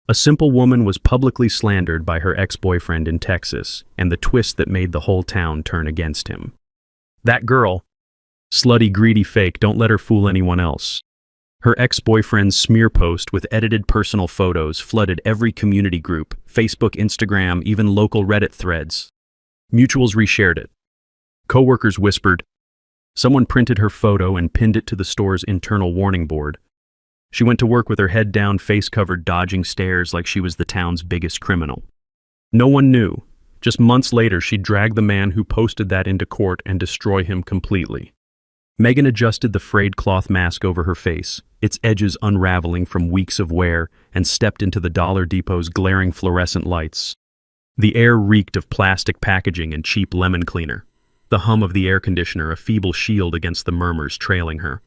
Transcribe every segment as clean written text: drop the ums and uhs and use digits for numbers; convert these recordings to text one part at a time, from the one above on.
A simple woman was publicly slandered by her ex-boyfriend in Texas, and the twist that made the whole town turn against him. That girl, slutty, greedy fake, don't let her fool anyone else. Her ex-boyfriend's smear post with edited personal photos flooded every community group, Facebook, Instagram, even local Reddit threads. Mutuals reshared it. Coworkers whispered. Someone printed her photo and pinned it to the store's internal warning board. She went to work with her head down, face covered, dodging stares like she was the town's biggest criminal. No one knew. Just months later, she'd drag the man who posted that into court and destroy him completely. Megan adjusted the frayed cloth mask over her face, its edges unraveling from weeks of wear, and stepped into the Dollar Depot's glaring fluorescent lights. The air reeked of plastic packaging and cheap lemon cleaner, the hum of the air conditioner a feeble shield against the murmurs trailing her.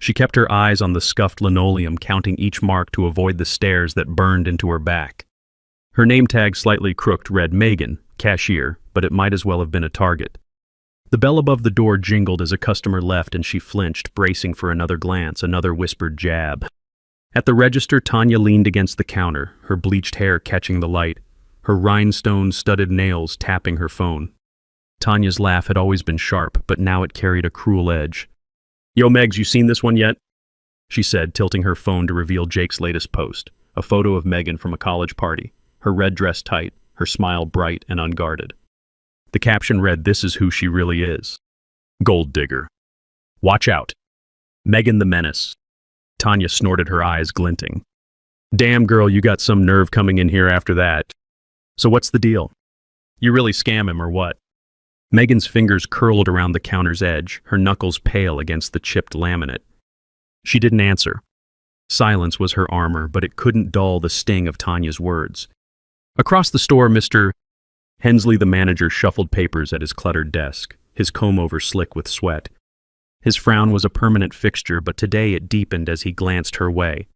She kept her eyes on the scuffed linoleum, counting each mark to avoid the stares that burned into her back. Her name tag, slightly crooked, read Megan, cashier, but it might as well have been a Target. The bell above the door jingled as a customer left, and she flinched, bracing for another glance, another whispered jab. At the register, Tanya leaned against the counter, her bleached hair catching the light, her rhinestone-studded nails tapping her phone. Tanya's laugh had always been sharp, but now it carried a cruel edge. "Yo, Megs, you seen this one yet?" she said, tilting her phone to reveal Jake's latest post, a photo of Megan from a college party, her red dress tight, her smile bright and unguarded. The caption read, "This is who she really is. Gold digger. Watch out. Megan the Menace." Tanya snorted, her eyes glinting. "Damn, girl, you got some nerve coming in here after that. So what's the deal? You really scam him or what?" Megan's fingers curled around the counter's edge, her knuckles pale against the chipped laminate. She didn't answer. Silence was her armor, but it couldn't dull the sting of Tanya's words. Across the store, Mr. Hensley, the manager, shuffled papers at his cluttered desk, his comb-over slick with sweat. His frown was a permanent fixture, but today it deepened as he glanced her way.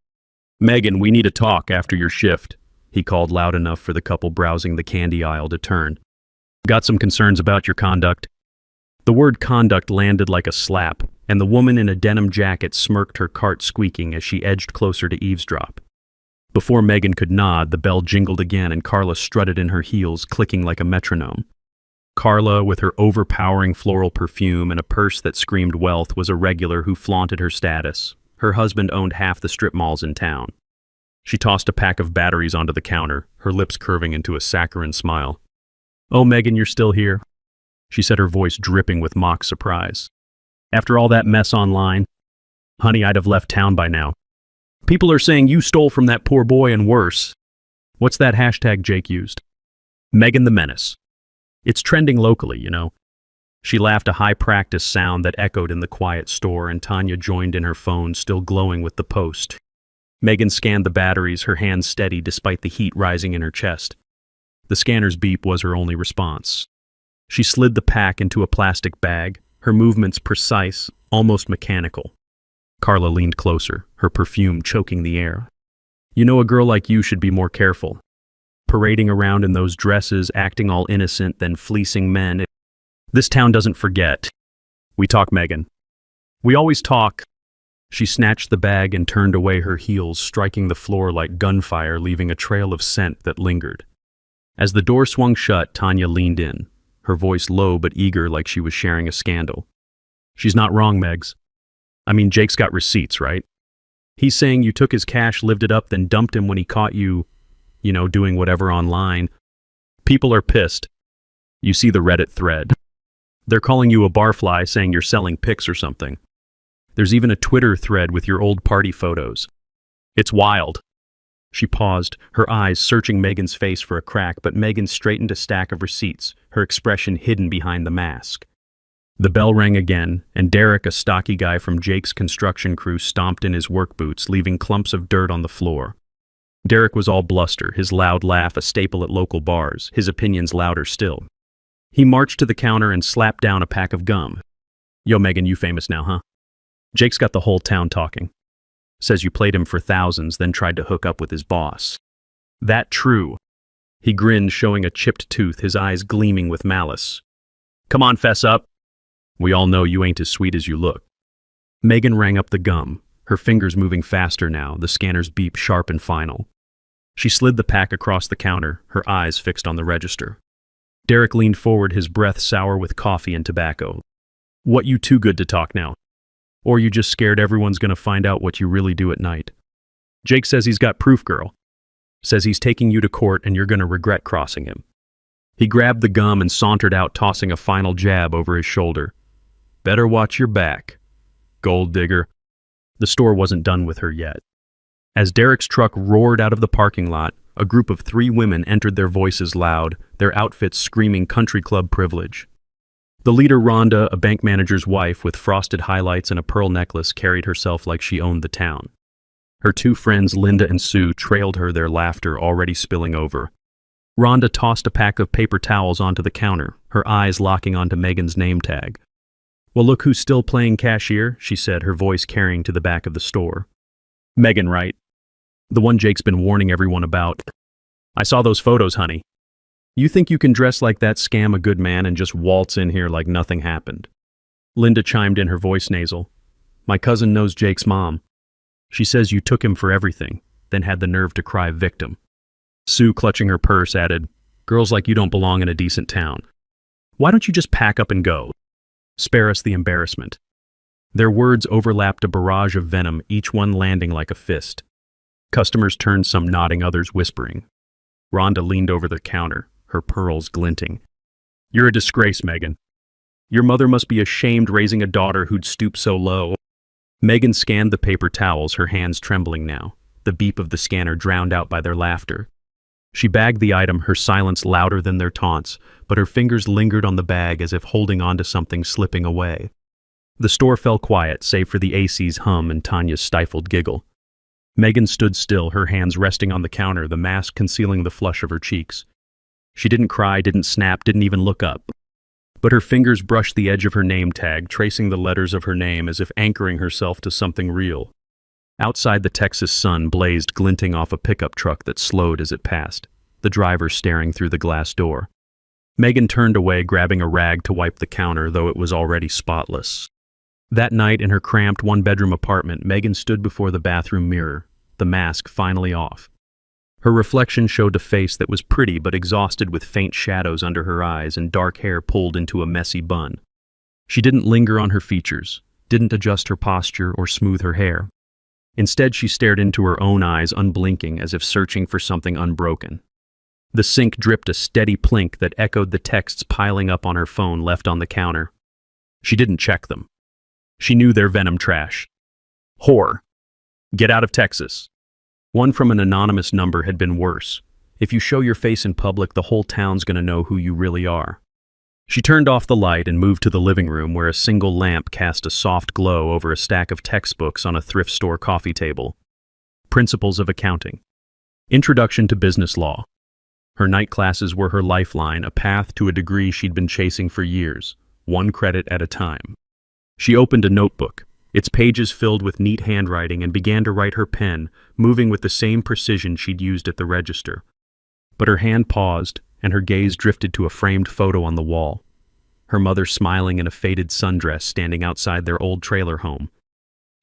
"Megan, we need to talk after your shift," he called loud enough for the couple browsing the candy aisle to turn. "Got some concerns about your conduct." The word conduct landed like a slap, and the woman in a denim jacket smirked, her cart squeaking as she edged closer to eavesdrop. Before Megan could nod, the bell jingled again and Carla strutted in her heels, clicking like a metronome. Carla, with her overpowering floral perfume and a purse that screamed wealth, was a regular who flaunted her status. Her husband owned half the strip malls in town. She tossed a pack of batteries onto the counter, her lips curving into a saccharine smile. "Oh, Megan, you're still here," she said, her voice dripping with mock surprise. "After all that mess online? Honey, I'd have left town by now. People are saying you stole from that poor boy and worse. What's that hashtag Jake used? Megan the Menace. It's trending locally, you know." She laughed, a high-practice sound that echoed in the quiet store, and Tanya joined in, her phone still glowing with the post. Megan scanned the batteries, her hands steady despite the heat rising in her chest. The scanner's beep was her only response. She slid the pack into a plastic bag, her movements precise, almost mechanical. Carla leaned closer, her perfume choking the air. "You know, a girl like you should be more careful. Parading around in those dresses, acting all innocent, then fleecing men. This town doesn't forget. We talk, Megan. We always talk." She snatched the bag and turned away, her heels striking the floor like gunfire, leaving a trail of scent that lingered. As the door swung shut, Tanya leaned in, her voice low but eager, like she was sharing a scandal. "She's not wrong, Megs. I mean, Jake's got receipts, right? He's saying you took his cash, lived it up, then dumped him when he caught you, doing whatever online. People are pissed. You see the Reddit thread. They're calling you a barfly, saying you're selling pics or something. There's even a Twitter thread with your old party photos. It's wild." She paused, her eyes searching Megan's face for a crack, but Megan straightened a stack of receipts, her expression hidden behind the mask. The bell rang again, and Derek, a stocky guy from Jake's construction crew, stomped in his work boots, leaving clumps of dirt on the floor. Derek was all bluster, his loud laugh a staple at local bars, his opinions louder still. He marched to the counter and slapped down a pack of gum. "Yo, Megan, you famous now, huh? Jake's got the whole town talking. Says you played him for thousands, then tried to hook up with his boss. That true?" He grinned, showing a chipped tooth, his eyes gleaming with malice. "Come on, fess up. We all know you ain't as sweet as you look." Megan rang up the gum, her fingers moving faster now, the scanner's beep sharp and final. She slid the pack across the counter, her eyes fixed on the register. Derek leaned forward, his breath sour with coffee and tobacco. What, you too good to talk now? Or you just scared everyone's gonna find out what you really do at night? Jake says he's got proof, girl. Says he's taking you to court and you're gonna regret crossing him. He grabbed the gum and sauntered out, tossing a final jab over his shoulder. Better watch your back, gold digger. The store wasn't done with her yet. As Derek's truck roared out of the parking lot, a group of 3 women entered, their voices loud, their outfits screaming country club privilege. The leader, Rhonda, a bank manager's wife with frosted highlights and a pearl necklace, carried herself like she owned the town. Her 2 friends, Linda and Sue, trailed her, their laughter already spilling over. Rhonda tossed a pack of paper towels onto the counter, her eyes locking onto Megan's name tag. Well, look who's still playing cashier, she said, her voice carrying to the back of the store. Megan, right? The one Jake's been warning everyone about. I saw those photos, honey. You think you can dress like that, scam a good man, and just waltz in here like nothing happened? Linda chimed in, her voice nasal. My cousin knows Jake's mom. She says you took him for everything, then had the nerve to cry victim. Sue, clutching her purse, added, girls like you don't belong in a decent town. Why don't you just pack up and go? Spare us the embarrassment. Their words overlapped, a barrage of venom, each one landing like a fist. Customers turned, some nodding, others whispering. Rhonda leaned over the counter, her pearls glinting. You're a disgrace, Megan. Your mother must be ashamed raising a daughter who'd stoop so low. Megan scanned the paper towels, her hands trembling now, the beep of the scanner drowned out by their laughter. She bagged the item, her silence louder than their taunts, but her fingers lingered on the bag as if holding on to something slipping away. The store fell quiet, save for the AC's hum and Tanya's stifled giggle. Megan stood still, her hands resting on the counter, the mask concealing the flush of her cheeks. She didn't cry, didn't snap, didn't even look up. But her fingers brushed the edge of her name tag, tracing the letters of her name as if anchoring herself to something real. Outside, the Texas sun blazed, glinting off a pickup truck that slowed as it passed, the driver staring through the glass door. Megan turned away, grabbing a rag to wipe the counter, though it was already spotless. That night, in her cramped one-bedroom apartment, Megan stood before the bathroom mirror, the mask finally off. Her reflection showed a face that was pretty but exhausted, with faint shadows under her eyes and dark hair pulled into a messy bun. She didn't linger on her features, didn't adjust her posture or smooth her hair. Instead, she stared into her own eyes, unblinking, as if searching for something unbroken. The sink dripped a steady plink that echoed the texts piling up on her phone left on the counter. She didn't check them. She knew their venom trash. Whore. Get out of Texas. One from an anonymous number had been worse. If you show your face in public, the whole town's gonna know who you really are. She turned off the light and moved to the living room, where a single lamp cast a soft glow over a stack of textbooks on a thrift store coffee table. Principles of Accounting. Introduction to Business Law. Her night classes were her lifeline, a path to a degree she'd been chasing for years, 1 credit at a time. She opened a notebook, its pages filled with neat handwriting, and began to write, her pen moving with the same precision she'd used at the register. But her hand paused, and her gaze drifted to a framed photo on the wall. Her mother smiling in a faded sundress, standing outside their old trailer home.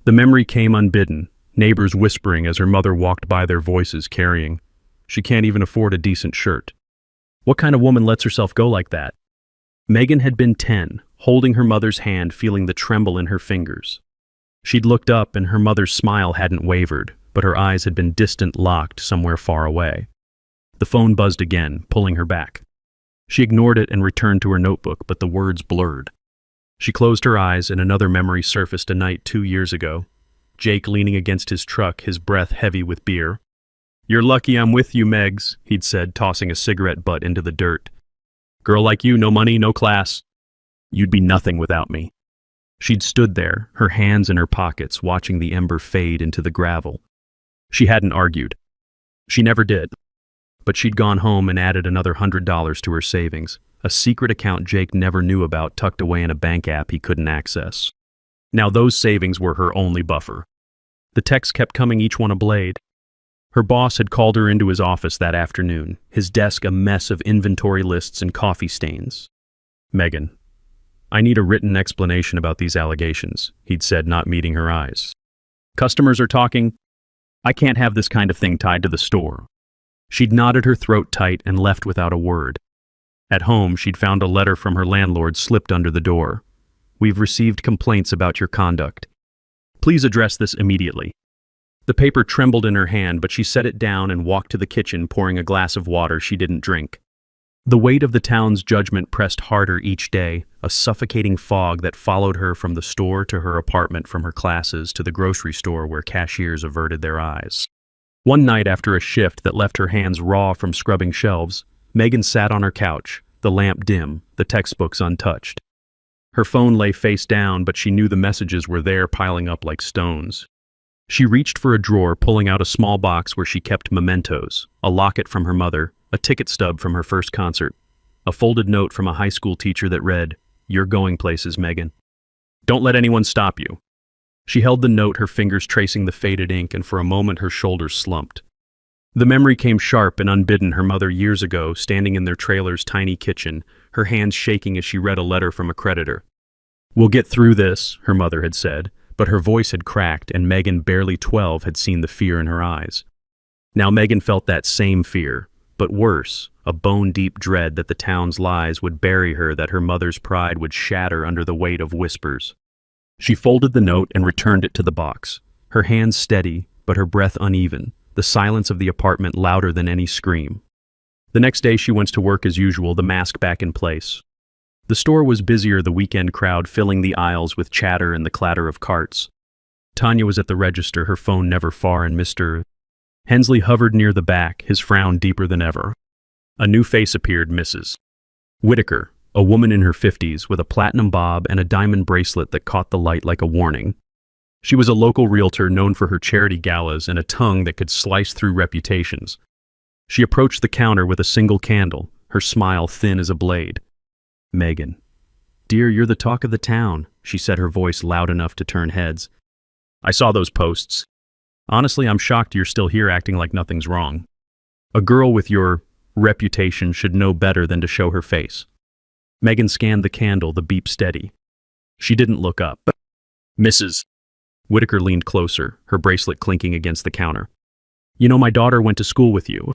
The memory came unbidden, neighbors whispering as her mother walked by, their voices carrying, "She can't even afford a decent shirt. What kind of woman lets herself go like that?" Megan had been 10, holding her mother's hand, feeling the tremble in her fingers. She'd looked up, and her mother's smile hadn't wavered, but her eyes had been distant, locked somewhere far away. The phone buzzed again, pulling her back. She ignored it and returned to her notebook, but the words blurred. She closed her eyes, and another memory surfaced, a night 2 years ago. Jake leaning against his truck, his breath heavy with beer. "You're lucky I'm with you, Megs," he'd said, tossing a cigarette butt into the dirt. "Girl like you, no money, no class. You'd be nothing without me." She'd stood there, her hands in her pockets, watching the ember fade into the gravel. She hadn't argued. She never did. But she'd gone home and added another $100 to her savings, a secret account Jake never knew about, tucked away in a bank app he couldn't access. Now those savings were her only buffer. The texts kept coming, each one a blade. Her boss had called her into his office that afternoon, his desk a mess of inventory lists and coffee stains. "Megan, I need a written explanation about these allegations," he'd said, not meeting her eyes. "Customers are talking. I can't have this kind of thing tied to the store. She'd knotted her throat tight and left without a word. At home, she'd found a letter from her landlord slipped under the door. "We've received complaints about your conduct. Please address this immediately." The paper trembled in her hand, but she set it down and walked to the kitchen, pouring a glass of water she didn't drink. The weight of the town's judgment pressed harder each day, a suffocating fog that followed her from the store to her apartment, from her classes to the grocery store where cashiers averted their eyes. One night, after a shift that left her hands raw from scrubbing shelves, Megan sat on her couch, the lamp dim, the textbooks untouched. Her phone lay face down, but she knew the messages were there, piling up like stones. She reached for a drawer, pulling out a small box where she kept mementos, a locket from her mother, a ticket stub from her first concert, a folded note from a high school teacher that read, "You're going places, Megan. Don't let anyone stop you." She held the note, her fingers tracing the faded ink, and for a moment her shoulders slumped. The memory came sharp and unbidden, her mother years ago, standing in their trailer's tiny kitchen, her hands shaking as she read a letter from a creditor. "We'll get through this," her mother had said, but her voice had cracked, and Megan, barely 12, had seen the fear in her eyes. Now Megan felt that same fear, but worse, a bone-deep dread that the town's lies would bury her, that her mother's pride would shatter under the weight of whispers. She folded the note and returned it to the box, her hands steady, but her breath uneven, the silence of the apartment louder than any scream. The next day she went to work as usual, the mask back in place. The store was busier, the weekend crowd filling the aisles with chatter and the clatter of carts. Tanya was at the register, her phone never far, and Mr. Hensley hovered near the back, his frown deeper than ever. A new face appeared, Mrs. Whitaker, a woman in her 50s with a platinum bob and a diamond bracelet that caught the light like a warning. She was a local realtor known for her charity galas and a tongue that could slice through reputations. She approached the counter with a single candle, her smile thin as a blade. "Megan, dear, you're the talk of the town," she said, her voice loud enough to turn heads. "I saw those posts. Honestly, I'm shocked you're still here acting like nothing's wrong. A girl with your reputation should know better than to show her face." Megan scanned the candle, the beep steady. She didn't look up. "Mrs. Whitaker leaned closer, her bracelet clinking against the counter. "You know, my daughter went to school with you.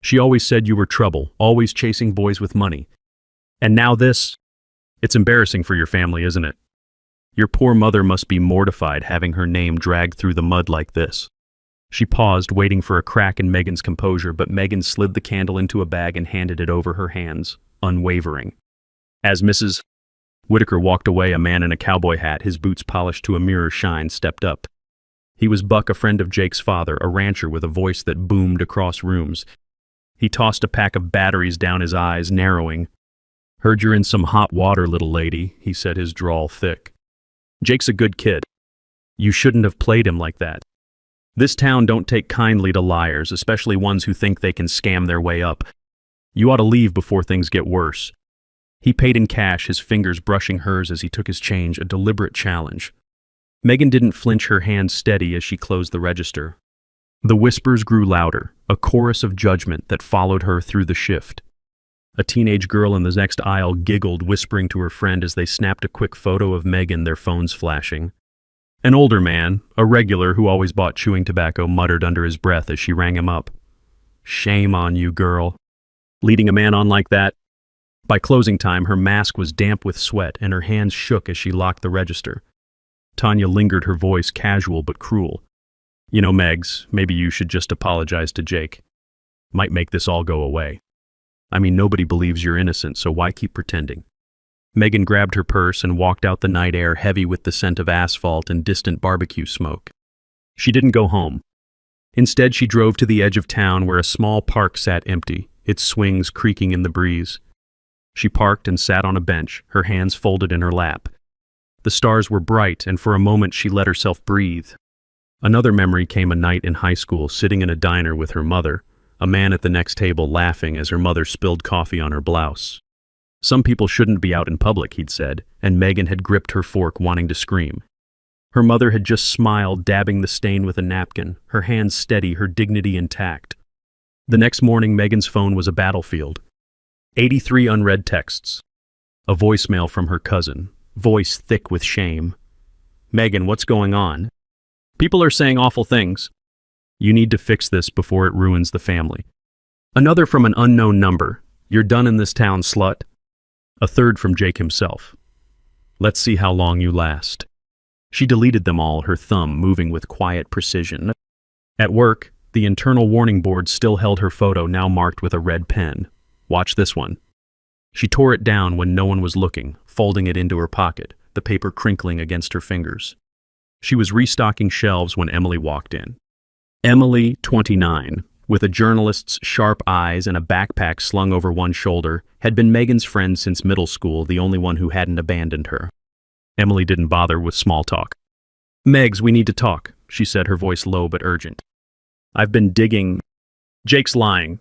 She always said you were trouble, always chasing boys with money. And now this? It's embarrassing for your family, isn't it? Your poor mother must be mortified having her name dragged through the mud like this." She paused, waiting for a crack in Megan's composure, but Megan slid the candle into a bag and handed it over her hands, unwavering. As Mrs. Whitaker walked away, a man in a cowboy hat, his boots polished to a mirror shine, stepped up. He was Buck, a friend of Jake's father, a rancher with a voice that boomed across rooms. He tossed a pack of batteries down his eyes, narrowing. "Heard you're in some hot water, little lady," he said, his drawl thick. "Jake's a good kid. You shouldn't have played him like that. This town don't take kindly to liars, especially ones who think they can scam their way up. You ought to leave before things get worse." He paid in cash, his fingers brushing hers as he took his change, a deliberate challenge. Megan didn't flinch, her hand steady as she closed the register. The whispers grew louder, a chorus of judgment that followed her through the shift. A teenage girl in the next aisle giggled, whispering to her friend as they snapped a quick photo of Megan, their phones flashing. An older man, a regular who always bought chewing tobacco, muttered under his breath as she rang him up. "Shame on you, girl. Leading a man on like that?" By closing time, her mask was damp with sweat and her hands shook as she locked the register. Tanya lingered, her voice casual but cruel. "You know, Megs, maybe you should just apologize to Jake. Might make this all go away. I mean, nobody believes you're innocent, so why keep pretending?" Megan grabbed her purse and walked out, the night air heavy with the scent of asphalt and distant barbecue smoke. She didn't go home. Instead, she drove to the edge of town where a small park sat empty, its swings creaking in the breeze. She parked and sat on a bench, her hands folded in her lap. The stars were bright, and for a moment she let herself breathe. Another memory came, a night in high school, sitting in a diner with her mother, a man at the next table laughing as her mother spilled coffee on her blouse. Some people shouldn't be out in public, he'd said, and Megan had gripped her fork, wanting to scream. Her mother had just smiled, dabbing the stain with a napkin, her hands steady, her dignity intact. The next morning, Megan's phone was a battlefield. 83 unread texts. A voicemail from her cousin, voice thick with shame. "Megan, what's going on? People are saying awful things. You need to fix this before it ruins the family." Another from an unknown number. You're done in this town, slut. A third from Jake himself. Let's see how long you last. She deleted them all, her thumb moving with quiet precision. At work, the internal warning board still held her photo, now marked with a red pen. Watch this one. She tore it down when no one was looking, folding it into her pocket, the paper crinkling against her fingers. She was restocking shelves when Emily walked in. Emily, 29, with a journalist's sharp eyes and a backpack slung over one shoulder, had been Megan's friend since middle school, the only one who hadn't abandoned her. Emily didn't bother with small talk. "Megs, we need to talk," she said, her voice low but urgent. "I've been digging. Jake's lying.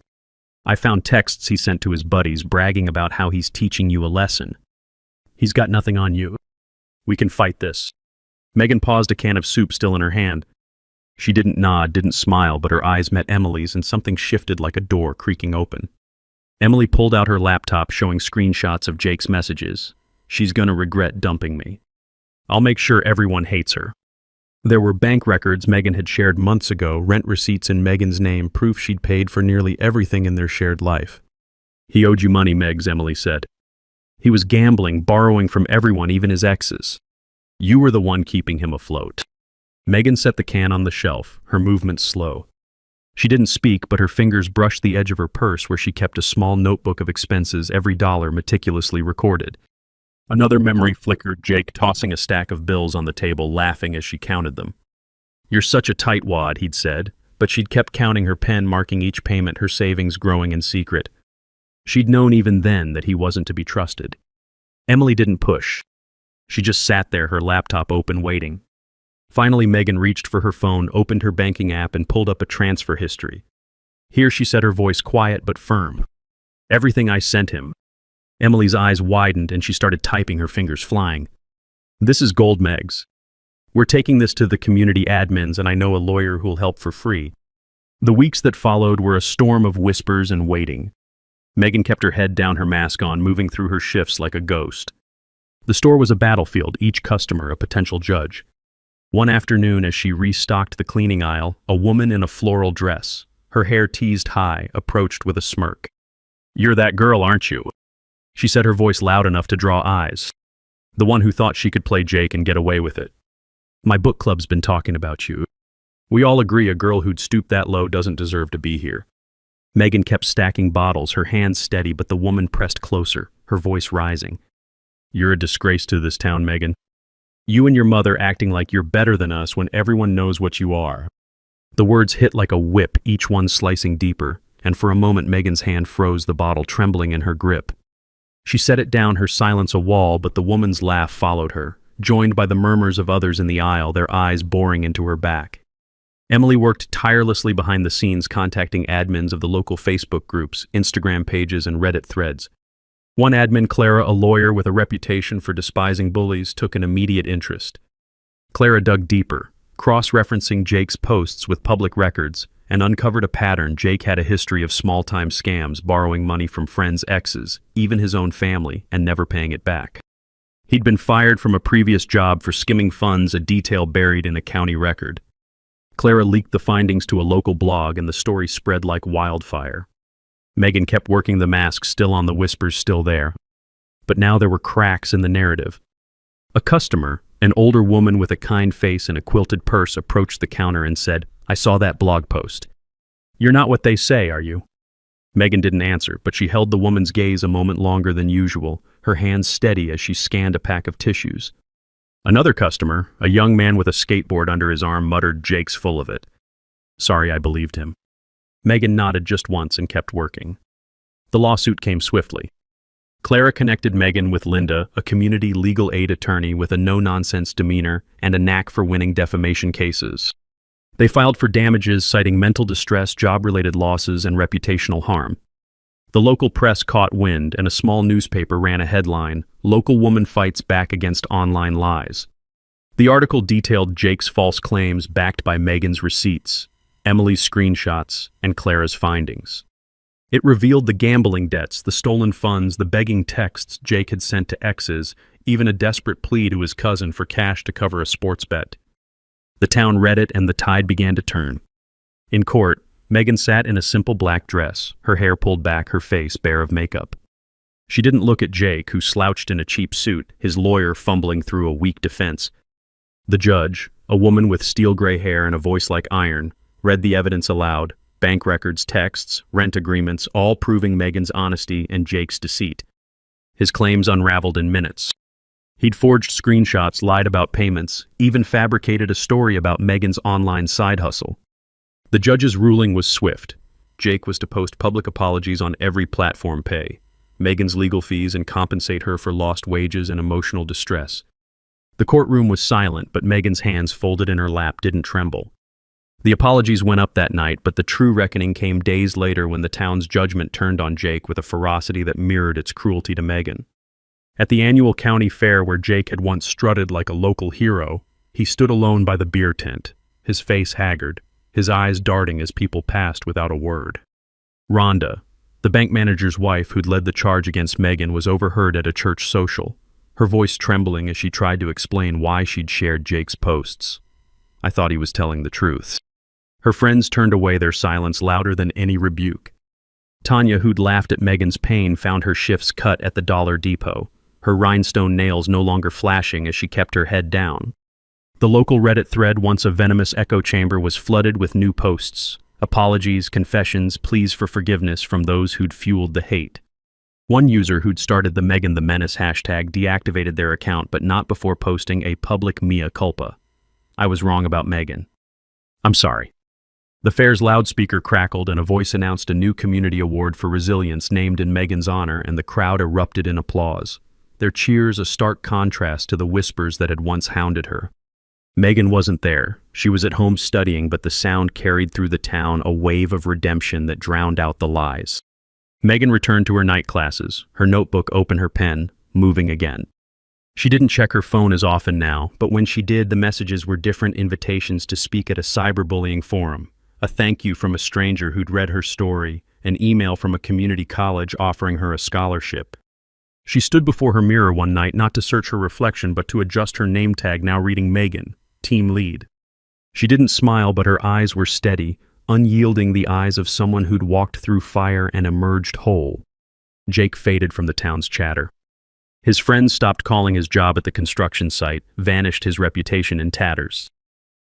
I found texts he sent to his buddies bragging about how he's teaching you a lesson. He's got nothing on you. We can fight this." Megan paused, a can of soup still in her hand. She didn't nod, didn't smile, but her eyes met Emily's and something shifted like a door creaking open. Emily pulled out her laptop, showing screenshots of Jake's messages. "She's gonna regret dumping me. I'll make sure everyone hates her." There were bank records Megan had shared months ago, rent receipts in Megan's name, proof she'd paid for nearly everything in their shared life. "He owed you money, Megs," Emily said. "He was gambling, borrowing from everyone, even his exes. You were the one keeping him afloat." Megan set the can on the shelf, her movements slow. She didn't speak, but her fingers brushed the edge of her purse where she kept a small notebook of expenses, every dollar meticulously recorded. Another memory flickered, Jake tossing a stack of bills on the table, laughing as she counted them. "You're such a tightwad," he'd said, but she'd kept counting, her pen marking each payment, her savings growing in secret. She'd known even then that he wasn't to be trusted. Emily didn't push. She just sat there, her laptop open, waiting. Finally, Megan reached for her phone, opened her banking app, and pulled up a transfer history. "Here," she said, her voice quiet but firm. "Everything I sent him." Emily's eyes widened and she started typing, her fingers flying. "This is gold, Megs. We're taking this to the community admins, and I know a lawyer who'll help for free." The weeks that followed were a storm of whispers and waiting. Megan kept her head down, her mask on, moving through her shifts like a ghost. The store was a battlefield, each customer a potential judge. One afternoon, as she restocked the cleaning aisle, a woman in a floral dress, her hair teased high, approached with a smirk. "You're that girl, aren't you?" she said, her voice loud enough to draw eyes. "The one who thought she could play Jake and get away with it. My book club's been talking about you. We all agree a girl who'd stoop that low doesn't deserve to be here." Megan kept stacking bottles, her hands steady, but the woman pressed closer, her voice rising. "You're a disgrace to this town, Megan. You and your mother acting like you're better than us when everyone knows what you are." The words hit like a whip, each one slicing deeper, and for a moment Megan's hand froze, the bottle trembling in her grip. She set it down, her silence a wall, but the woman's laugh followed her, joined by the murmurs of others in the aisle, their eyes boring into her back. Emily worked tirelessly behind the scenes, contacting admins of the local Facebook groups, Instagram pages, and Reddit threads. One admin, Clara, a lawyer with a reputation for despising bullies, took an immediate interest. Clara dug deeper, cross-referencing Jake's posts with public records, and uncovered a pattern. Jake had a history of small-time scams, borrowing money from friends' exes, even his own family, and never paying it back. He'd been fired from a previous job for skimming funds, a detail buried in a county record. Clara leaked the findings to a local blog, and the story spread like wildfire. Megan kept working the mask, still on, the whispers still there. But now there were cracks in the narrative. A customer, an older woman with a kind face and a quilted purse, approached the counter and said, "I saw that blog post. You're not what they say, are you?" Megan didn't answer, but she held the woman's gaze a moment longer than usual, her hands steady as she scanned a pack of tissues. Another customer, a young man with a skateboard under his arm, muttered, "Jake's full of it." "Sorry, I believed him." Megan nodded just once and kept working. The lawsuit came swiftly. Clara connected Megan with Linda, a community legal aid attorney with a no-nonsense demeanor and a knack for winning defamation cases. They filed for damages, citing mental distress, job-related losses, and reputational harm. The local press caught wind, and a small newspaper ran a headline, "Local Woman Fights Back Against Online Lies." The article detailed Jake's false claims backed by Megan's receipts, Emily's screenshots, and Clara's findings. It revealed the gambling debts, the stolen funds, the begging texts Jake had sent to exes, even a desperate plea to his cousin for cash to cover a sports bet. The town read it, and the tide began to turn. In court, Megan sat in a simple black dress, her hair pulled back, her face bare of makeup. She didn't look at Jake, who slouched in a cheap suit, his lawyer fumbling through a weak defense. The judge, a woman with steel-gray hair and a voice like iron, read the evidence aloud, bank records, texts, rent agreements, all proving Megan's honesty and Jake's deceit. His claims unraveled in minutes. He'd forged screenshots, lied about payments, even fabricated a story about Megan's online side hustle. The judge's ruling was swift. Jake was to post public apologies on every platform, pay Megan's legal fees, and compensate her for lost wages and emotional distress. The courtroom was silent, but Megan's hands folded in her lap didn't tremble. The apologies went up that night, but the true reckoning came days later when the town's judgment turned on Jake with a ferocity that mirrored its cruelty to Megan. At the annual county fair where Jake had once strutted like a local hero, he stood alone by the beer tent, his face haggard, his eyes darting as people passed without a word. Rhonda, the bank manager's wife who'd led the charge against Megan, was overheard at a church social, her voice trembling as she tried to explain why she'd shared Jake's posts. I thought he was telling the truth. Her friends turned away, their silence louder than any rebuke. Tanya, who'd laughed at Megan's pain, found her shifts cut at the Dollar Depot, her rhinestone nails no longer flashing as she kept her head down. The local Reddit thread, once a venomous echo chamber, was flooded with new posts, apologies, confessions, pleas for forgiveness from those who'd fueled the hate. One user who'd started the Megan the Menace hashtag deactivated their account, but not before posting a public mea culpa. I was wrong about Megan. I'm sorry. The fair's loudspeaker crackled and a voice announced a new community award for resilience named in Megan's honor, and the crowd erupted in applause, their cheers a stark contrast to the whispers that had once hounded her. Megan wasn't there. She was at home studying, but the sound carried through the town, a wave of redemption that drowned out the lies. Megan returned to her night classes, her notebook open, her pen moving again. She didn't check her phone as often now, but when she did, the messages were different: invitations to speak at a cyberbullying forum, a thank you from a stranger who'd read her story, an email from a community college offering her a scholarship. She stood before her mirror one night, not to search her reflection, but to adjust her name tag, now reading Megan, team lead. She didn't smile, but her eyes were steady, unyielding, the eyes of someone who'd walked through fire and emerged whole. Jake faded from the town's chatter. His friends stopped calling his job at the construction site, vanished, his reputation in tatters.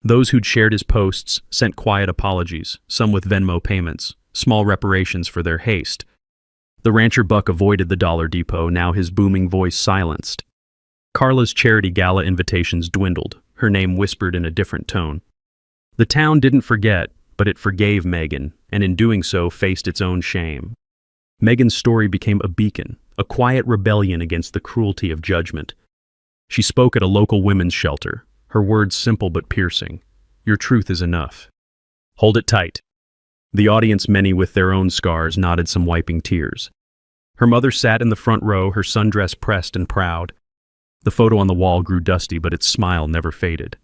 Those who'd shared his posts sent quiet apologies, some with Venmo payments, small reparations for their haste. The rancher buck avoided the Dollar Depot, now his booming voice silenced. Carla's charity gala invitations dwindled, her name whispered in a different tone. The town didn't forget, but it forgave Megan, and in doing so faced its own shame. Megan's story became a beacon, a quiet rebellion against the cruelty of judgment. She spoke at a local women's shelter, her words simple but piercing. Your truth is enough. Hold it tight. The audience, many with their own scars, nodded, some wiping tears. Her mother sat in the front row, her sundress pressed and proud. The photo on the wall grew dusty, but its smile never faded.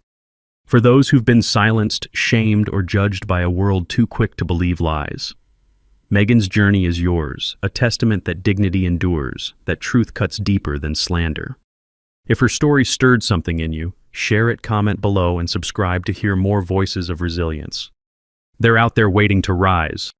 For those who've been silenced, shamed, or judged by a world too quick to believe lies, Megan's journey is yours, a testament that dignity endures, that truth cuts deeper than slander. If her story stirred something in you, share it, comment below, and subscribe to hear more voices of resilience. They're out there waiting to rise.